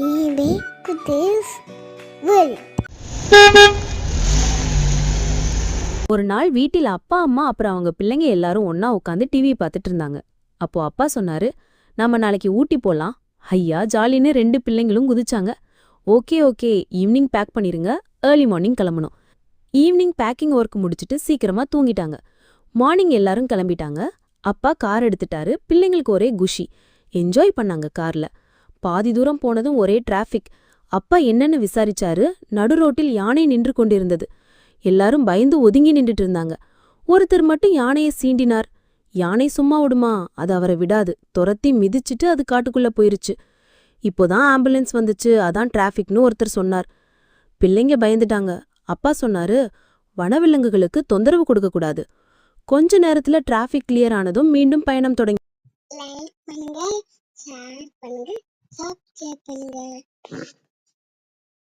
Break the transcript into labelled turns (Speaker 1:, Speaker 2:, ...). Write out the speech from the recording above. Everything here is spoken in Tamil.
Speaker 1: TV Kutis World.
Speaker 2: ஒரு நாள் வீட்டில் அப்பா அம்மா அப்புறம் அவங்க பிள்ளைங்க எல்லாரும் ஒண்ணா உட்காந்து டிவி பார்த்துட்டு இருந்தாங்க. அப்போ அப்பா சொன்னாரு, நம்ம நாளைக்கு ஊட்டி போலாம். ஐயா ஜாலின்னு 2 பிள்ளைங்களும் குதிச்சாங்க. ஓகே ஓகே, ஈவினிங் பேக் பண்ணிருங்க, ஏர்லி மார்னிங் கிளம்பணும். ஈவினிங் பேக்கிங் ஒர்க் முடிச்சிட்டு சீக்கிரமா தூங்கிட்டாங்க. மார்னிங் எல்லாரும் கிளம்பிட்டாங்க. அப்பா கார் எடுத்துட்டாரு. பிள்ளைங்களுக்கு ஒரே குஷி, என்ஜாய் பண்ணாங்க கார்ல. பாதி தூரம் போனதும் ஒரே டிராஃபிக். அப்பா என்னன்னு விசாரிச்சாரு. நடு ரோட்டில் யானை நின்று கொண்டிருந்தது. எல்லாரும் பயந்து ஒதுங்கி நின்றுட்டு இருந்தாங்க. ஒருத்தர் மட்டும் யானையை சீண்டினார். யானை சும்மா விடுமா? அது அவரை விடாது. துரத்தி மிதிச்சிட்டு அது காட்டுக்குள்ள போயிருச்சு. இப்போதான் ஆம்புலன்ஸ் வந்துச்சு, அதான் டிராஃபிக்னு ஒருத்தர் சொன்னார். பிள்ளைங்க பயந்துட்டாங்க. அப்பா சொன்னாரு, வனவிலங்குகளுக்கு தொந்தரவு கொடுக்க கூடாது. கொஞ்ச நேரத்துல டிராஃபிக் கிளியர் ஆனதும் மீண்டும் பயணம் தொடங்கி.
Speaker 1: லைக் பண்ணுங்க, ஷேர் பண்ணுங்க, சப்ஸ்கிரைப் பண்ணுங்க.